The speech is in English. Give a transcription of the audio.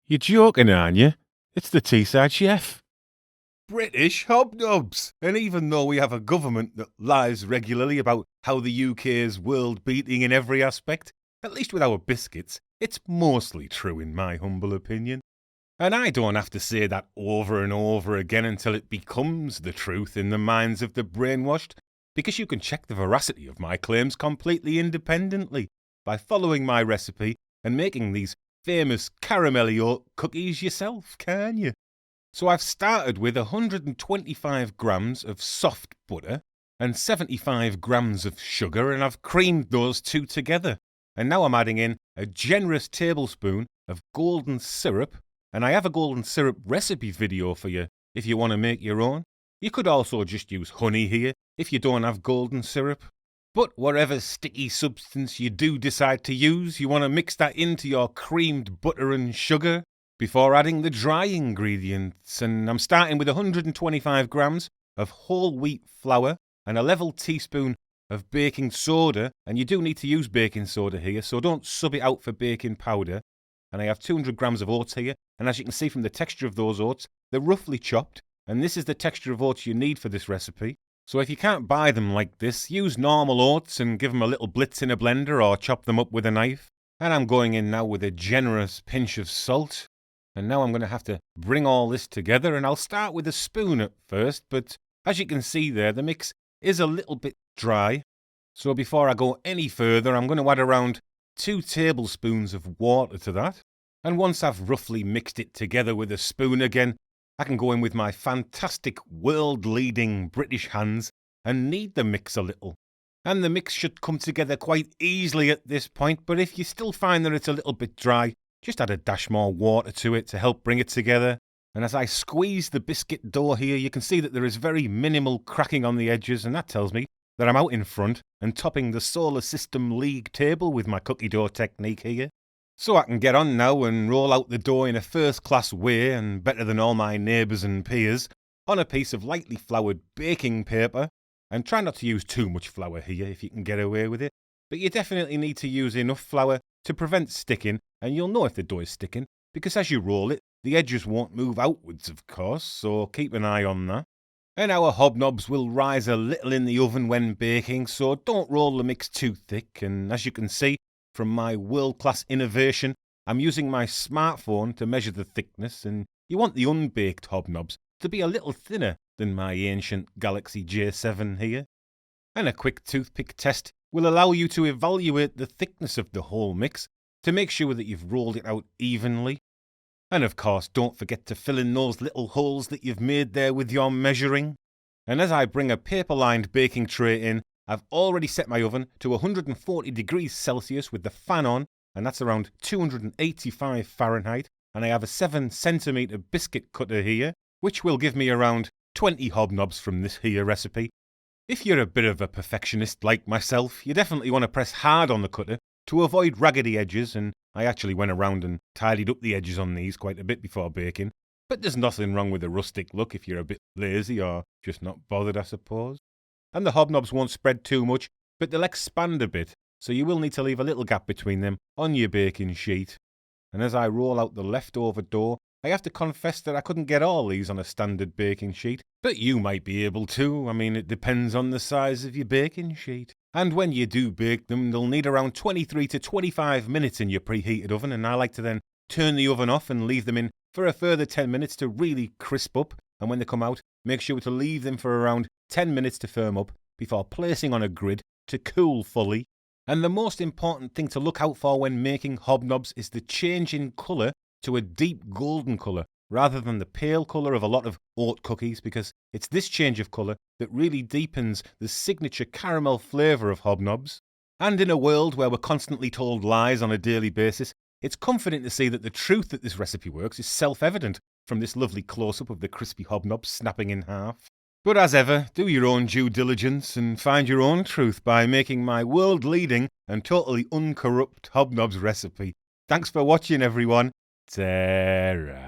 You're joking, aren't you? It's the Teesside Chef. British hobnobs! And even though we have a government that lies regularly about how the UK is world-beating in every aspect, at least with our biscuits, it's mostly true in my humble opinion. And I don't have to say that over and over again until it becomes the truth in the minds of the brainwashed, because you can check the veracity of my claims completely independently by following my recipe and making these famous caramelly oat cookies yourself, can you? So I've started with 125 grams of soft butter and 75 grams of sugar, and I've creamed those two together. And now I'm adding in a generous tablespoon of golden syrup, and I have a golden syrup recipe video for you if you want to make your own. You could also just use honey here if you don't have golden syrup. But whatever sticky substance you do decide to use, you want to mix that into your creamed butter and sugar before adding the dry ingredients. And I'm starting with 125 grams of whole wheat flour and a level teaspoon of baking soda. And you do need to use baking soda here, so don't sub it out for baking powder. And I have 200 grams of oats here. And as you can see from the texture of those oats, they're roughly chopped. And this is the texture of oats you need for this recipe. So if you can't buy them like this, use normal oats and give them a little blitz in a blender or chop them up with a knife. And I'm going in now with a generous pinch of salt. And now I'm going to have to bring all this together, and I'll start with a spoon at first, but as you can see there, the mix is a little bit dry. So before I go any further, I'm going to add around 2 tablespoons of water to that. And once I've roughly mixed it together with a spoon again, I can go in with my fantastic world-leading British hands and knead the mix a little. And the mix should come together quite easily at this point, but if you still find that it's a little bit dry, just add a dash more water to it to help bring it together. And as I squeeze the biscuit dough here, you can see that there is very minimal cracking on the edges, and that tells me that I'm out in front and topping the Solar System League table with my cookie dough technique here. So I can get on now and roll out the dough in a first-class way, and better than all my neighbours and peers, on a piece of lightly floured baking paper. And try not to use too much flour here if you can get away with it. But you definitely need to use enough flour to prevent sticking, and you'll know if the dough is sticking, because as you roll it, the edges won't move outwards, of course, so keep an eye on that. And our hobnobs will rise a little in the oven when baking, so don't roll the mix too thick. And as you can see from my world-class innovation, I'm using my smartphone to measure the thickness, and you want the unbaked hobnobs to be a little thinner than my ancient Galaxy J7 here. And a quick toothpick test will allow you to evaluate the thickness of the whole mix to make sure that you've rolled it out evenly. And of course, don't forget to fill in those little holes that you've made there with your measuring. And as I bring a paper-lined baking tray in, I've already set my oven to 140 degrees Celsius with the fan on, and that's around 285 Fahrenheit. And I have a 7cm biscuit cutter here, which will give me around 20 hobnobs from this here recipe. If you're a bit of a perfectionist like myself, you definitely want to press hard on the cutter to avoid raggedy edges, and I actually went around and tidied up the edges on these quite a bit before baking. But there's nothing wrong with a rustic look if you're a bit lazy or just not bothered, I suppose. And the hobnobs won't spread too much, but they'll expand a bit, so you will need to leave a little gap between them on your baking sheet. And as I roll out the leftover dough, I have to confess that I couldn't get all these on a standard baking sheet, but you might be able to. I mean, it depends on the size of your baking sheet. And when you do bake them, they'll need around 23 to 25 minutes in your preheated oven, and I like to then turn the oven off and leave them in for a further 10 minutes to really crisp up. And when they come out, make sure to leave them for around 10 minutes to firm up before placing on a grid to cool fully. And the most important thing to look out for when making hobnobs is the change in colour to a deep golden colour rather than the pale colour of a lot of oat cookies, because it's this change of colour that really deepens the signature caramel flavour of hobnobs. And in a world where we're constantly told lies on a daily basis, it's comforting to see that the truth that this recipe works is self-evident from this lovely close-up of the crispy hobnobs snapping in half. But as ever, do your own due diligence and find your own truth by making my world-leading and totally uncorrupt hobnobs recipe. Thanks for watching, everyone. Ta-ra.